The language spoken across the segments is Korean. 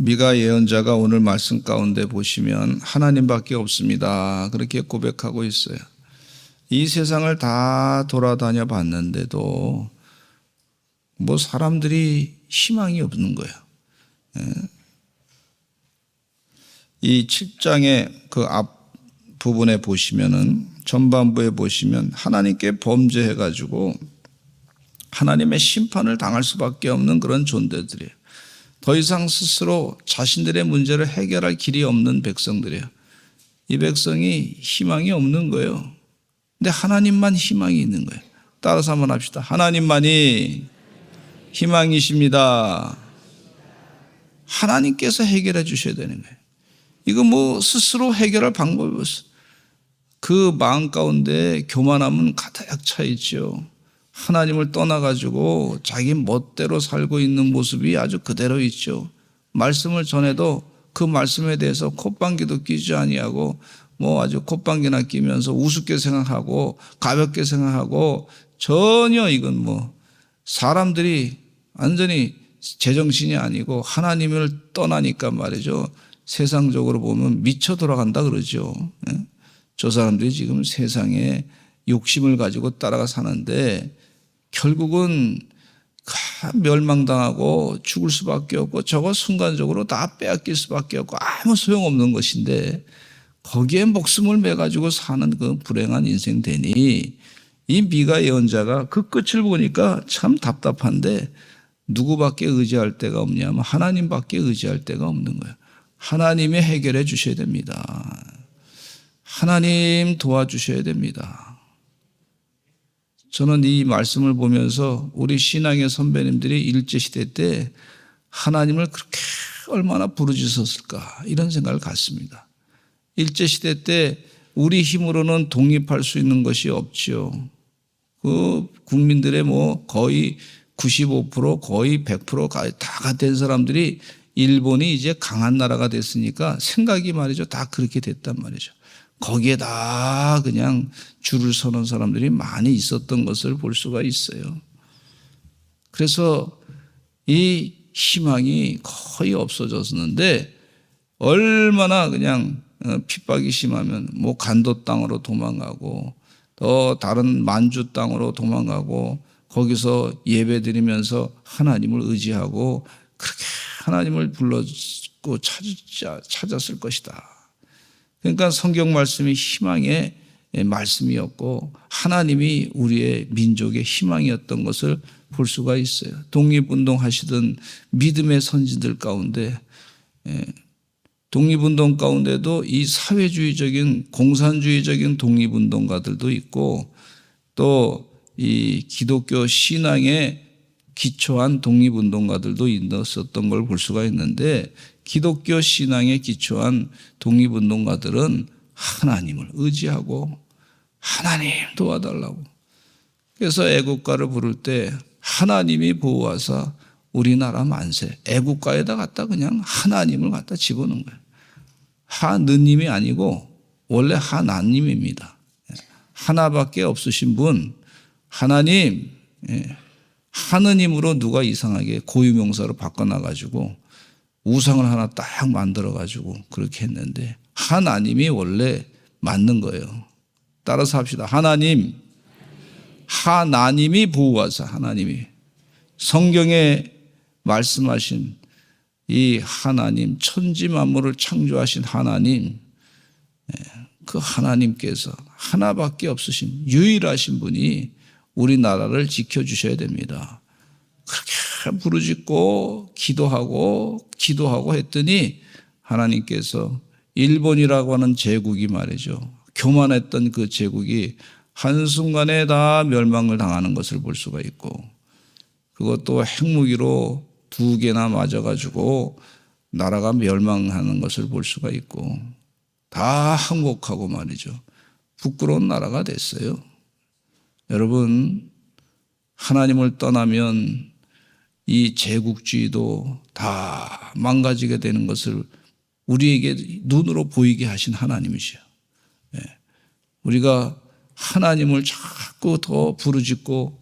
미가 예언자가 오늘 말씀 가운데 보시면 하나님밖에 없습니다. 그렇게 고백하고 있어요. 이 세상을 다 돌아다녀 봤는데도 뭐 사람들이 희망이 없는 거예요. 이 7장의 그 앞 부분에 보시면은 전반부에 보시면 하나님께 범죄해가지고 하나님의 심판을 당할 수밖에 없는 그런 존재들이에요. 더 이상 스스로 자신들의 문제를 해결할 길이 없는 백성들이에요. 이 백성이 희망이 없는 거예요. 근데 하나님만 희망이 있는 거예요. 따라서 한번 합시다. 하나님만이 희망이십니다. 하나님께서 해결해 주셔야 되는 거예요. 이거 뭐 스스로 해결할 방법이 없어요. 그 마음 가운데 교만함은 가득 차 있죠. 하나님을 떠나가지고 자기 멋대로 살고 있는 모습이 아주 그대로 있죠. 말씀을 전해도 그 말씀에 대해서 콧방귀도 끼지 아니하고 뭐 아주 콧방귀나 끼면서 우습게 생각하고 가볍게 생각하고 전혀 이건 뭐 사람들이 완전히 제정신이 아니고 하나님을 떠나니까 말이죠. 세상적으로 보면 미쳐 돌아간다 그러죠. 저 사람들이 지금 세상에 욕심을 가지고 따라가 사는데 결국은 멸망당하고 죽을 수밖에 없고 저거 순간적으로 다 빼앗길 수밖에 없고 아무 소용없는 것인데 거기에 목숨을 매가지고 사는 그 불행한 인생 되니 이 미가 예언자가 그 끝을 보니까 참 답답한데 누구밖에 의지할 데가 없냐면 하나님밖에 의지할 데가 없는 거예요. 하나님이 해결해 주셔야 됩니다. 하나님 도와주셔야 됩니다. 저는 이 말씀을 보면서 우리 신앙의 선배님들이 일제시대 때 하나님을 그렇게 얼마나 부르짖었을까 이런 생각을 갖습니다. 일제시대 때 우리 힘으로는 독립할 수 있는 것이 없지요. 그 국민들의 뭐 거의 95% 거의 100%가 다 된 사람들이 일본이 이제 강한 나라가 됐으니까 생각이 말이죠. 다 그렇게 됐단 말이죠. 거기에 다 그냥 줄을 서는 사람들이 많이 있었던 것을 볼 수가 있어요. 그래서 이 희망이 거의 없어졌는데 얼마나 그냥 핍박이 심하면 뭐 간도 땅으로 도망가고 또 다른 만주 땅으로 도망가고 거기서 예배 드리면서 하나님을 의지하고 그렇게 하나님을 불렀고 찾았을 것이다. 그러니까 성경 말씀이 희망의 말씀이었고 하나님이 우리의 민족의 희망이었던 것을 볼 수가 있어요. 독립운동 하시던 믿음의 선진들 가운데 독립운동 가운데도 이 사회주의적인 공산주의적인 독립운동가들도 있고 또 이 기독교 신앙에 기초한 독립운동가들도 있었던 걸 볼 수가 있는데 기독교 신앙에 기초한 독립운동가들은 하나님을 의지하고 하나님 도와달라고. 그래서 애국가를 부를 때 하나님이 보호하사 우리나라 만세. 애국가에다 갖다 그냥 하나님을 갖다 집어넣은 거예요. 하느님이 아니고 원래 하나님입니다. 하나밖에 없으신 분 하나님 하느님으로 누가 이상하게 고유명사로 바꿔놔가지고 우상을 하나 딱 만들어가지고 그렇게 했는데 하나님이 원래 맞는 거예요. 따라서 합시다. 하나님이 보호하사 하나님이 성경에 말씀하신 이 하나님 천지 만물을 창조하신 하나님 그 하나님께서 하나밖에 없으신 유일하신 분이 우리나라를 지켜주셔야 됩니다. 그렇게 부르짖고 기도하고 했더니 하나님께서 일본이라고 하는 제국이 말이죠. 교만했던 그 제국이 한순간에 다 멸망을 당하는 것을 볼 수가 있고 그것도 핵무기로 2개나 맞아가지고 나라가 멸망하는 것을 볼 수가 있고 다 항복하고 말이죠. 부끄러운 나라가 됐어요. 여러분 하나님을 떠나면 이 제국주의도 다 망가지게 되는 것을 우리에게 눈으로 보이게 하신 하나님이시요. 우리가 하나님을 자꾸 더 부르짖고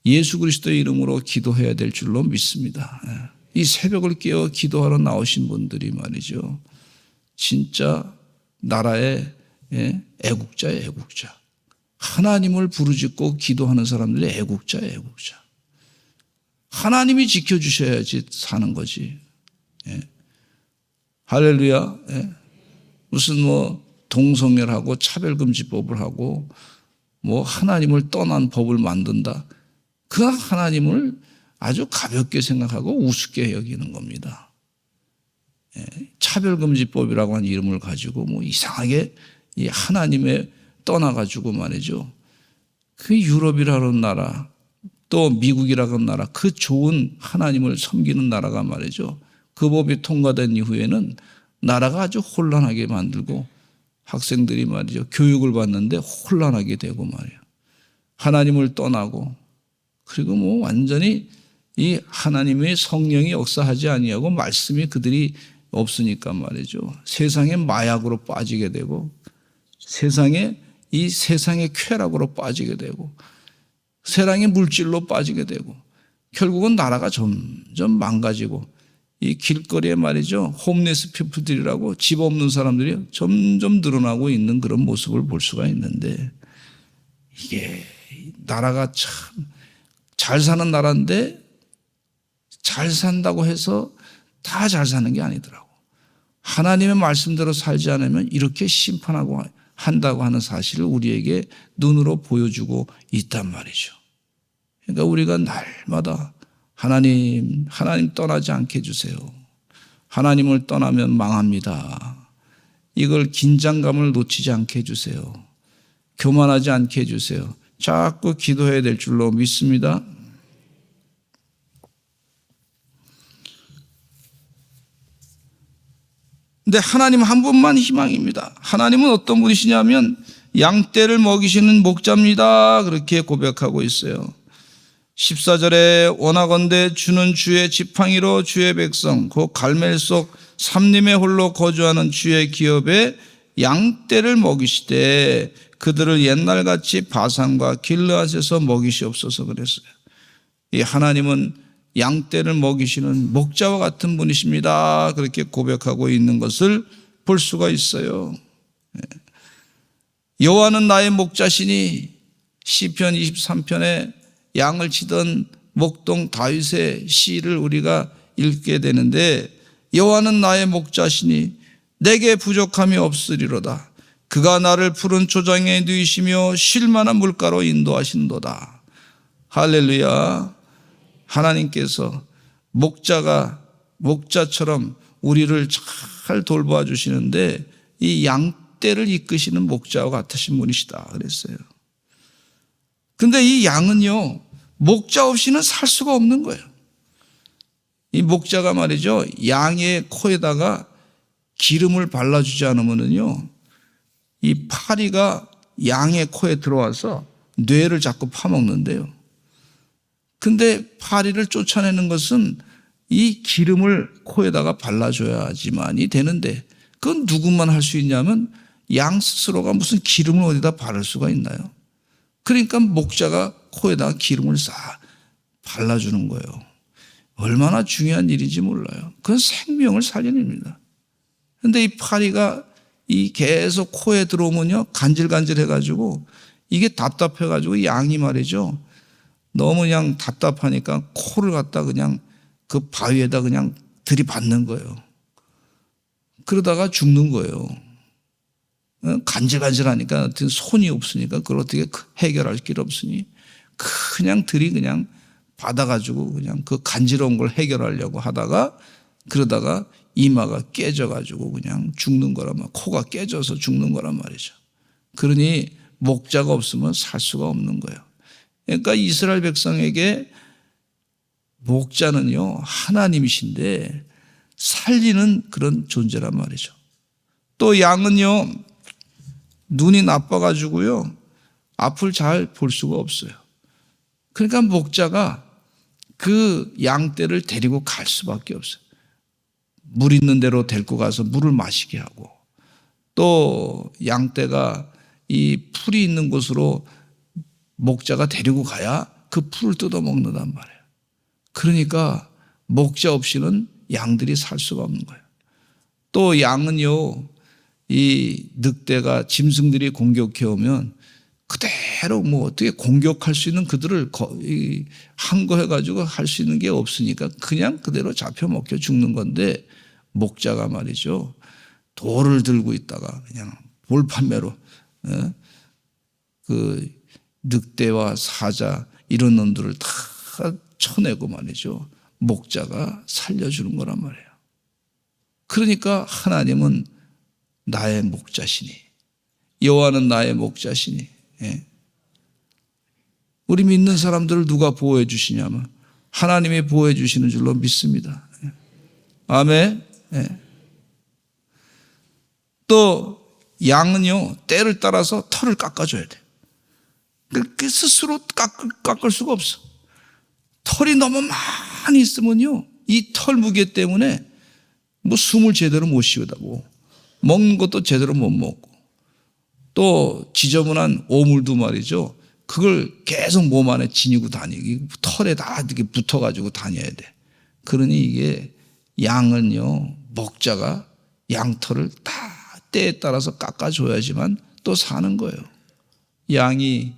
예수 그리스도의 이름으로 기도해야 될 줄로 믿습니다. 이 새벽을 깨어 기도하러 나오신 분들이 말이죠. 진짜 나라의 애국자예요, 애국자. 하나님을 부르짖고 기도하는 사람들이 애국자예요, 애국자. 하나님이 지켜주셔야지 사는 거지. 할렐루야. 무슨 동성애하고 차별금지법을 하고 하나님을 떠난 법을 만든다. 그 하나님을 아주 가볍게 생각하고 우습게 여기는 겁니다. 차별금지법이라고 하는 이름을 가지고 이상하게 이 하나님에 떠나가지고 말이죠. 그 유럽이라는 나라 또 미국이라는 나라 그 좋은 하나님을 섬기는 나라가 말이죠. 그 법이 통과된 이후에는 나라가 아주 혼란하게 만들고 학생들이 말이죠. 교육을 받는데 혼란하게 되고 말이에요. 하나님을 떠나고 그리고 완전히 이 하나님의 성령이 역사하지 아니하고 말씀이 그들이 없으니까 말이죠. 세상의 마약으로 빠지게 되고 세상의 쾌락으로 빠지게 되고 세상의 물질로 빠지게 되고 결국은 나라가 점점 망가지고 이 길거리에 말이죠. 홈리스 피플들이라고 집 없는 사람들이 점점 늘어나고 있는 그런 모습을 볼 수가 있는데 이게 나라가 참 잘 사는 나라인데 잘 산다고 해서 다 잘 사는 게 아니더라고. 하나님의 말씀대로 살지 않으면 이렇게 심판하고 한다고 하는 사실을 우리에게 눈으로 보여주고 있단 말이죠. 그러니까 우리가 날마다 하나님 떠나지 않게 해주세요. 하나님을 떠나면 망합니다. 이걸 긴장감을 놓치지 않게 해주세요. 교만하지 않게 해주세요. 자꾸 기도해야 될 줄로 믿습니다. 근데 하나님 한 분만 희망입니다. 하나님은 어떤 분이시냐면 양떼를 먹이시는 목자입니다. 그렇게 고백하고 있어요. 14절에 원하건대 주는 주의 지팡이로 주의 백성 곧 갈멜 속 삼림의 홀로 거주하는 주의 기업에 양떼를 먹이시되 그들을 옛날같이 바산과 길르앗에서 먹이시옵소서 그랬어요. 이 하나님은 양떼를 먹이시는 목자와 같은 분이십니다. 그렇게 고백하고 있는 것을 볼 수가 있어요. 여호와는 나의 목자시니 시편 23편에 양을 치던 목동 다윗의 시를 우리가 읽게 되는데 여호와는 나의 목자시니 내게 부족함이 없으리로다. 그가 나를 푸른 초장에 누이시며 쉴 만한 물가로 인도하신도다. 할렐루야. 하나님께서 목자처럼 우리를 잘 돌봐 주시는데 이 양떼를 이끄시는 목자와 같으신 분이시다 그랬어요. 근데 이 양은요 목자 없이는 살 수가 없는 거예요. 이 목자가 말이죠 양의 코에다가 기름을 발라주지 않으면요 이 파리가 양의 코에 들어와서 뇌를 자꾸 파먹는데요. 근데 파리를 쫓아내는 것은 이 기름을 코에다가 발라줘야지만이 되는데 그건 누구만 할 수 있냐면 양 스스로가 무슨 기름을 어디다 바를 수가 있나요? 그러니까 목자가 코에다가 기름을 싹 발라주는 거예요. 얼마나 중요한 일인지 몰라요. 그건 생명을 살리는 일입니다. 그런데 이 파리가 이 계속 코에 들어오면요 간질간질 해가지고 이게 답답해가지고 양이 말이죠 너무 그냥 답답하니까 코를 갖다 그냥 그 바위에다 그냥 들이받는 거예요. 그러다가 죽는 거예요. 간질간질하니까 손이 없으니까 그걸 어떻게 해결할 길 없으니 그냥 그냥 받아가지고 그냥 그 간지러운 걸 해결하려고 하다가 그러다가 이마가 깨져가지고 그냥 죽는 거란 말이에요. 코가 깨져서 죽는 거란 말이죠. 그러니 목자가 없으면 살 수가 없는 거예요. 그러니까 이스라엘 백성에게 목자는요 하나님이신데 살리는 그런 존재란 말이죠. 또 양은요 눈이 나빠가지고요 앞을 잘 볼 수가 없어요. 그러니까 목자가 그 양떼를 데리고 갈 수밖에 없어요. 물 있는 데로 데리고 가서 물을 마시게 하고 또 양떼가 이 풀이 있는 곳으로 목자가 데리고 가야 그 풀을 뜯어 먹는단 말이에요. 그러니까 목자 없이는 양들이 살 수가 없는 거예요. 또 양은요, 이 늑대가 짐승들이 공격해 오면 그대로 어떻게 공격할 수 있는 그들을 항거해가지고 할 수 있는 게 없으니까 그냥 그대로 잡혀 먹혀 죽는 건데, 목자가 말이죠, 돌을 들고 있다가 그냥 볼판매로 그 늑대와 사자 이런 놈들을 다 쳐내고 말이죠, 목자가 살려주는 거란 말이에요. 그러니까 하나님은 나의 목자시니, 여호와는 나의 목자시니, 우리 믿는 사람들을 누가 보호해 주시냐면 하나님이 보호해 주시는 줄로 믿습니다. 아멘. 또 양은요, 때를 따라서 털을 깎아줘야 돼. 그 스스로 깎을 수가 없어. 털이 너무 많이 있으면요, 이 털 무게 때문에 숨을 제대로 못 쉬어다고, 먹는 것도 제대로 못 먹고, 또 지저분한 오물도 말이죠, 그걸 계속 몸 안에 지니고 다니고 털에 다 이렇게 붙어가지고 다녀야 돼. 그러니 이게 양은요, 목자가 양털을 다 때에 따라서 깎아줘야지만 또 사는 거예요. 양이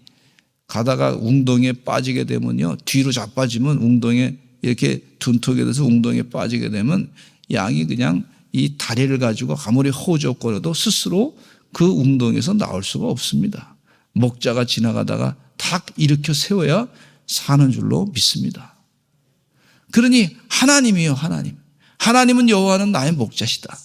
가다가 웅덩이에 빠지게 되면요, 뒤로 자빠지면 웅덩이에 이렇게 둔턱이 돼서 웅덩이에 빠지게 되면 양이 그냥 이 다리를 가지고 아무리 허우적거려도 스스로 그 웅덩이에서 나올 수가 없습니다. 목자가 지나가다가 탁 일으켜 세워야 사는 줄로 믿습니다. 그러니 하나님이요, 하나님은 여호와는 나의 목자시다.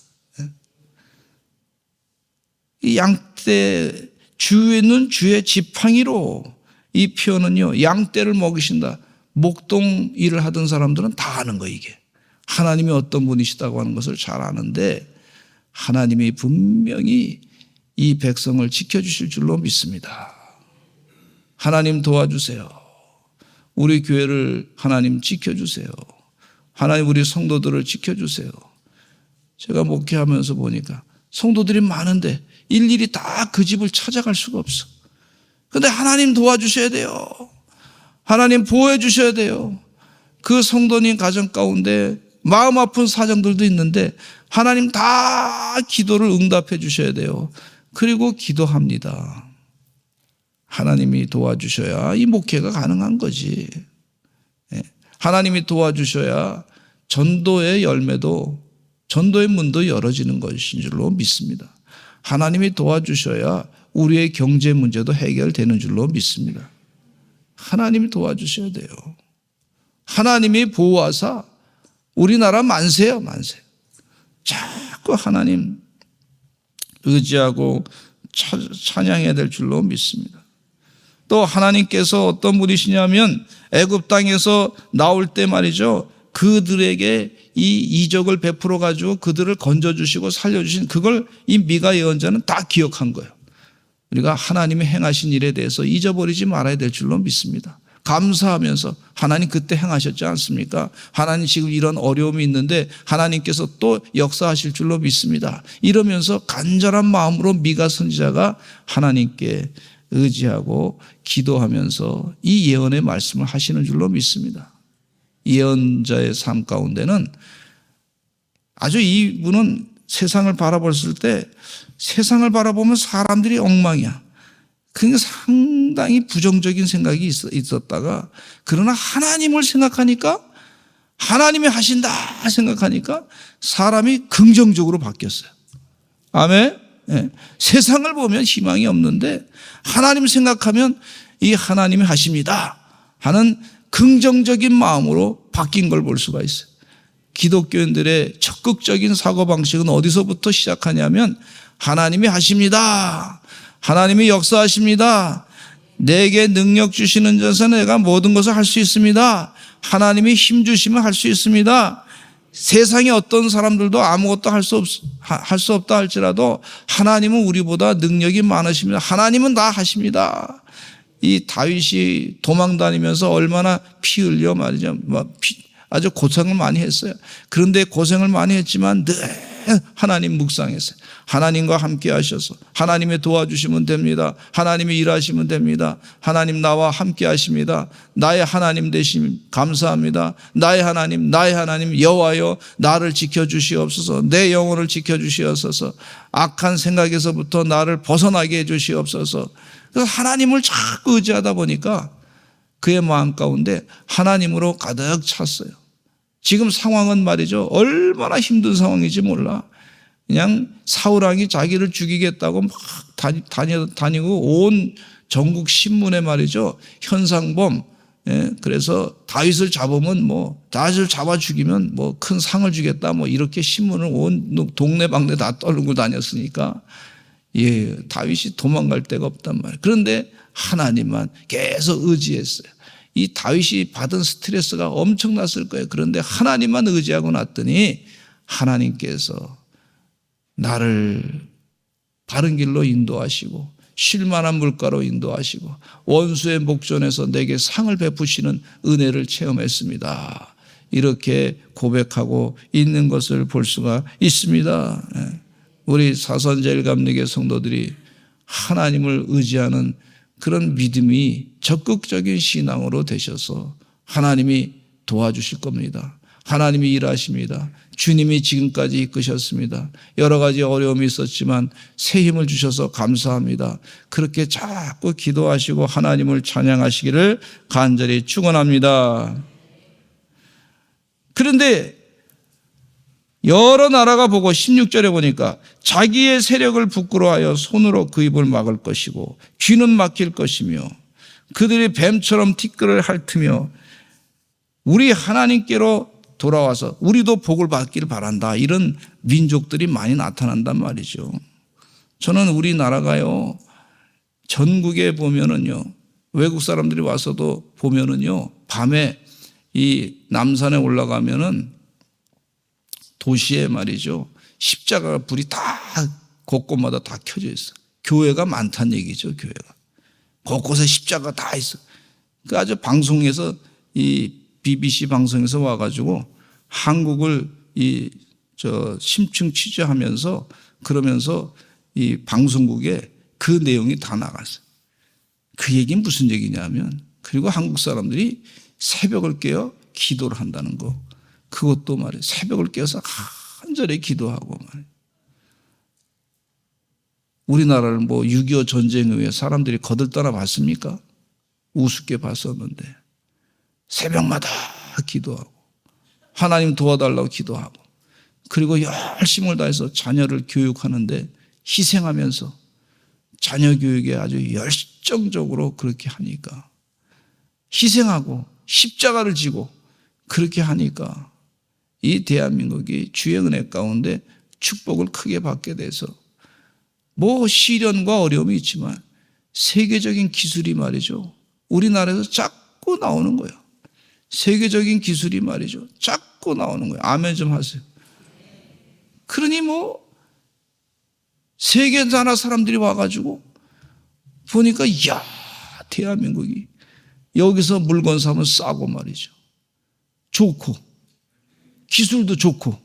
이 양떼 주에 있는 주의 지팡이로, 이 표현은요, 양떼를 먹이신다. 목동 일을 하던 사람들은 다 아는 거예요. 이게 하나님이 어떤 분이시다고 하는 것을 잘 아는데, 하나님이 분명히 이 백성을 지켜주실 줄로 믿습니다. 하나님 도와주세요. 우리 교회를 하나님 지켜주세요. 하나님 우리 성도들을 지켜주세요. 제가 목회하면서 보니까 성도들이 많은데 일일이 다 그 집을 찾아갈 수가 없어. 그런데 하나님 도와주셔야 돼요. 하나님 보호해 주셔야 돼요. 그 성도님 가정 가운데 마음 아픈 사정들도 있는데 하나님 다 기도를 응답해 주셔야 돼요. 그리고 기도합니다. 하나님이 도와주셔야 이 목회가 가능한 거지. 하나님이 도와주셔야 전도의 열매도, 전도의 문도 열어지는 것인 줄로 믿습니다. 하나님이 도와주셔야 우리의 경제 문제도 해결되는 줄로 믿습니다. 하나님이 도와주셔야 돼요. 하나님이 보호하사 우리나라 만세야, 만세. 자꾸 하나님 의지하고 찬양해야 될 줄로 믿습니다. 또 하나님께서 어떤 분이시냐면 애굽 땅에서 나올 때 말이죠, 그들에게 이 이적을 베풀어 가지고 그들을 건져주시고 살려주신 그걸 이 미가 예언자는 다 기억한 거예요. 우리가 하나님이 행하신 일에 대해서 잊어버리지 말아야 될 줄로 믿습니다. 감사하면서 하나님 그때 행하셨지 않습니까? 하나님 지금 이런 어려움이 있는데 하나님께서 또 역사하실 줄로 믿습니다. 이러면서 간절한 마음으로 미가 선지자가 하나님께 의지하고 기도하면서 이 예언의 말씀을 하시는 줄로 믿습니다. 예언자의 삶 가운데는 아주 이분은 세상을 바라봤을 때 세상을 바라보면 사람들이 엉망이야. 그러니까 상당히 부정적인 생각이 있었다가, 그러나 하나님을 생각하니까, 하나님이 하신다 생각하니까 사람이 긍정적으로 바뀌었어요. 아멘. 네. 세상을 보면 희망이 없는데 하나님 생각하면 이 하나님이 하십니다 하는 긍정적인 마음으로 바뀐 걸 볼 수가 있어요. 기독교인들의 적극적인 사고방식은 어디서부터 시작하냐면 하나님이 하십니다. 하나님이 역사하십니다. 내게 능력 주시는 자서 내가 모든 것을 할 수 있습니다. 하나님이 힘 주시면 할 수 있습니다. 세상에 어떤 사람들도 아무것도 할 수 없다 할지라도 하나님은 우리보다 능력이 많으십니다. 하나님은 다 하십니다. 이 다윗이 도망 다니면서 얼마나 피 흘려 말이죠. 아주 고생을 많이 했어요. 그런데 고생을 많이 했지만 늘 하나님 묵상했어요. 하나님과 함께 하셔서 하나님의 도와주시면 됩니다. 하나님이 일하시면 됩니다. 하나님 나와 함께 하십니다. 나의 하나님 되심 감사합니다. 나의 하나님 여호와여 나를 지켜주시옵소서. 내 영혼을 지켜주시옵소서. 악한 생각에서부터 나를 벗어나게 해주시옵소서. 그래서 하나님을 자꾸 의지하다 보니까 그의 마음 가운데 하나님으로 가득 찼어요. 지금 상황은 말이죠, 얼마나 힘든 상황인지 몰라. 그냥 사울왕이 자기를 죽이겠다고 막 다니고 온 전국 신문에 말이죠, 현상범, 그래서 다윗을 잡으면 다윗을 잡아 죽이면 큰 상을 주겠다, 이렇게 신문을 온 동네방네 다 떨고 다녔으니까 다윗이 도망갈 데가 없단 말이에요. 그런데 하나님만 계속 의지했어요. 이 다윗이 받은 스트레스가 엄청났을 거예요. 그런데 하나님만 의지하고 났더니 하나님께서 나를 바른 길로 인도하시고 쉴만한 물가로 인도하시고 원수의 목전에서 내게 상을 베푸시는 은혜를 체험했습니다. 이렇게 고백하고 있는 것을 볼 수가 있습니다. 우리 사선제일감리교 성도들이 하나님을 의지하는 그런 믿음이 적극적인 신앙으로 되셔서 하나님이 도와주실 겁니다. 하나님이 일하십니다. 주님이 지금까지 이끄셨습니다. 여러 가지 어려움이 있었지만 새 힘을 주셔서 감사합니다. 그렇게 자꾸 기도하시고 하나님을 찬양하시기를 간절히 축원합니다. 그런데 여러 나라가 보고 16절에 보니까 자기의 세력을 부끄러워하여 손으로 그 입을 막을 것이고 귀는 막힐 것이며 그들이 뱀처럼 티끌을 핥으며 우리 하나님께로 돌아와서 우리도 복을 받기를 바란다. 이런 민족들이 많이 나타난단 말이죠. 저는 우리나라가요, 전국에 보면은요, 외국 사람들이 와서도 보면은요, 밤에 이 남산에 올라가면은 도시에 말이죠, 십자가 불이 다 곳곳마다 다 켜져 있어. 교회가 많다는 얘기죠. 교회가 곳곳에 십자가 다 있어. 그 아주 방송에서 이 BBC 방송에서 와가지고 한국을 심층 취재하면서 그러면서 이 방송국에 그 내용이 다 나갔어요. 그 얘기는 무슨 얘기냐면, 그리고 한국 사람들이 새벽을 깨어 기도를 한다는 거. 그것도 말이에요. 새벽을 깨어서 간절히 기도하고 말이에요. 우리나라를 6.25 전쟁 후에 사람들이 거들떠나 봤습니까? 우습게 봤었는데 새벽마다 기도하고 하나님 도와달라고 기도하고 그리고 열심을 다해서 자녀를 교육하는데 희생하면서 자녀 교육에 아주 열정적으로 그렇게 하니까, 희생하고 십자가를 지고 그렇게 하니까 이 대한민국이 주의 은혜 가운데 축복을 크게 받게 돼서 시련과 어려움이 있지만 세계적인 기술이 말이죠, 우리나라에서 자꾸 나오는 거예요. 세계적인 기술이 말이죠, 자꾸 나오는 거예요. 아멘 좀 하세요. 그러니 세계 나라 사람들이 와가지고 보니까 이야, 대한민국이 여기서 물건 사면 싸고 말이죠, 좋고 기술도 좋고,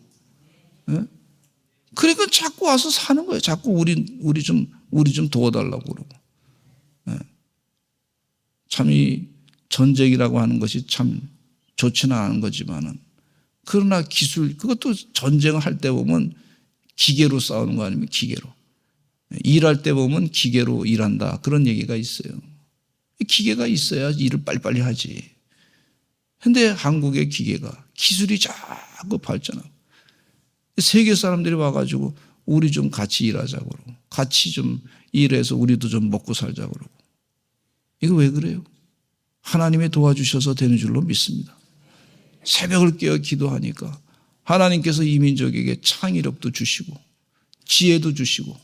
그러니까 자꾸 와서 사는 거예요. 자꾸 우리 좀 도와달라고 그러고. 참 이 전쟁이라고 하는 것이 참 좋지는 않은 거지만은, 그러나 기술, 그것도 전쟁을 할 때 보면 기계로 싸우는 거 아니면 기계로. 일할 때 보면 기계로 일한다. 그런 얘기가 있어요. 기계가 있어야 일을 빨리빨리 하지. 근데 한국의 기술이 자꾸 발전하고 세계 사람들이 와가지고 우리 좀 같이 일하자고 그러고 같이 좀 일해서 우리도 좀 먹고 살자고 그러고. 이거 왜 그래요? 하나님이 도와주셔서 되는 줄로 믿습니다. 새벽을 깨어 기도하니까 하나님께서 이 민족에게 창의력도 주시고 지혜도 주시고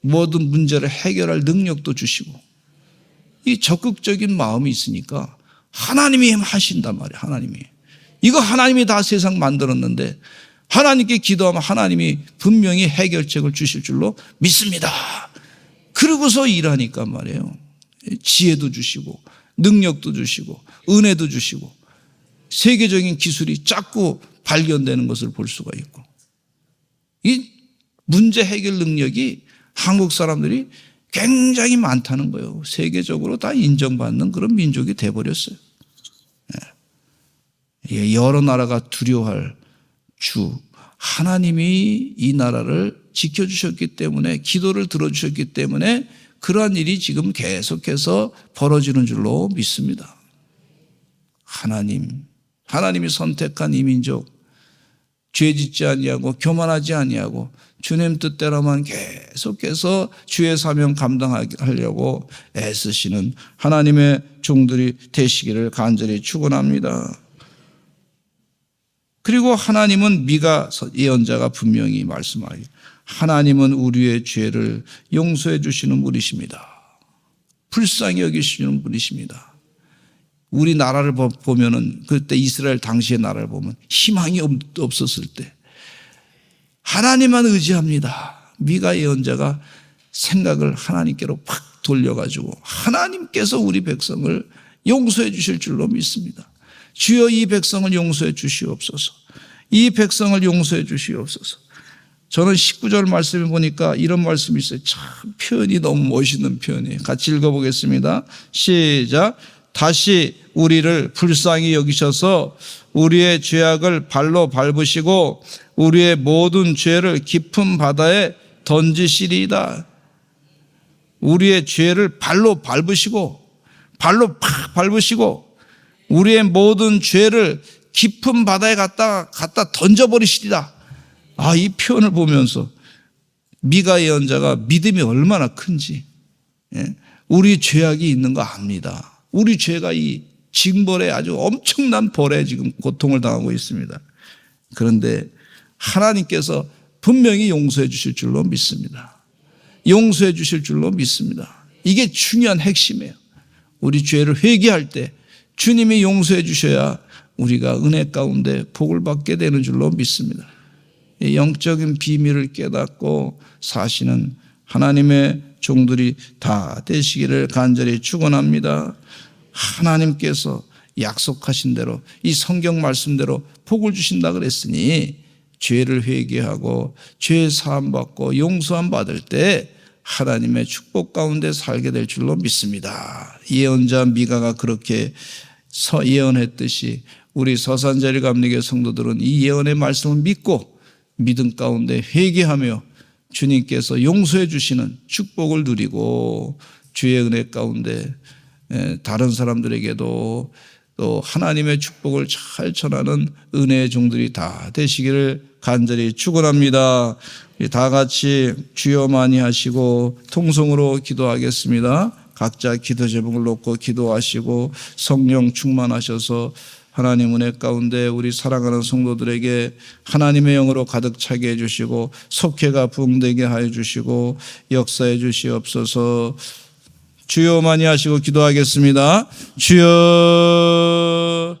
모든 문제를 해결할 능력도 주시고, 이 적극적인 마음이 있으니까 하나님이 하신단 말이에요. 이거 하나님이 다 세상 만들었는데 하나님께 기도하면 하나님이 분명히 해결책을 주실 줄로 믿습니다. 그러고서 일하니까 말이에요, 지혜도 주시고 능력도 주시고 은혜도 주시고 세계적인 기술이 자꾸 발견되는 것을 볼 수가 있고, 이 문제 해결 능력이 한국 사람들이 굉장히 많다는 거예요. 세계적으로 다 인정받는 그런 민족이 돼버렸어요. 여러 나라가 두려워할 주 하나님이 이 나라를 지켜주셨기 때문에, 기도를 들어주셨기 때문에 그러한 일이 지금 계속해서 벌어지는 줄로 믿습니다. 하나님이 선택한 이 민족, 죄 짓지 아니하고 교만하지 아니하고 주님 뜻대로만 계속해서 주의 사명 감당하려고 애쓰시는 하나님의 종들이 되시기를 간절히 축원합니다. 그리고 하나님은 미가 예언자가 분명히 말씀하기, 하나님은 우리의 죄를 용서해 주시는 분이십니다. 불쌍히 여기시는 분이십니다. 우리 나라를 보면은, 그때 이스라엘 당시의 나라를 보면 희망이 없었을 때 하나님만 의지합니다. 미가 예언자가 생각을 하나님께로 팍 돌려가지고 하나님께서 우리 백성을 용서해 주실 줄로 믿습니다. 주여 이 백성을 용서해 주시옵소서. 이 백성을 용서해 주시옵소서. 저는 19절 말씀을 보니까 이런 말씀이 있어요. 참 표현이 너무 멋있는 표현이에요. 같이 읽어보겠습니다. 시작. 다시 우리를 불쌍히 여기셔서 우리의 죄악을 발로 밟으시고 우리의 모든 죄를 깊은 바다에 던지시리이다. 우리의 죄를 발로 밟으시고 우리의 모든 죄를 깊은 바다에 갖다 던져버리시리라. 이 표현을 보면서 미가 예언자가 믿음이 얼마나 큰지, 우리 죄악이 있는 거 압니다. 우리 죄가 이 징벌에 아주 엄청난 벌에 지금 고통을 당하고 있습니다. 그런데 하나님께서 분명히 용서해 주실 줄로 믿습니다. 용서해 주실 줄로 믿습니다. 이게 중요한 핵심이에요. 우리 죄를 회개할 때 주님이 용서해 주셔야 우리가 은혜 가운데 복을 받게 되는 줄로 믿습니다. 영적인 비밀을 깨닫고 사시는 하나님의 종들이 다 되시기를 간절히 축원합니다. 하나님께서 약속하신 대로 이 성경 말씀대로 복을 주신다 그랬으니 죄를 회개하고 죄 사함 받고 용서함 받을 때 하나님의 축복 가운데 살게 될 줄로 믿습니다. 예언자 미가가 그렇게 예언했듯이 우리 서산자리 감리교 성도들은 이 예언의 말씀을 믿고 믿음 가운데 회개하며 주님께서 용서해 주시는 축복을 누리고 주의 은혜 가운데 다른 사람들에게도 또 하나님의 축복을 잘 전하는 은혜의 종들이 다 되시기를 간절히 축원합니다. 다 같이 주여 많이 하시고 통성으로 기도하겠습니다. 각자 기도 제목을 놓고 기도하시고 성령 충만하셔서 하나님 은혜 가운데 우리 사랑하는 성도들에게 하나님의 영으로 가득 차게 해주시고 속회가 부흥되게 하여 주시고 역사해 주시옵소서. 주여 많이 하시고 기도하겠습니다. 주여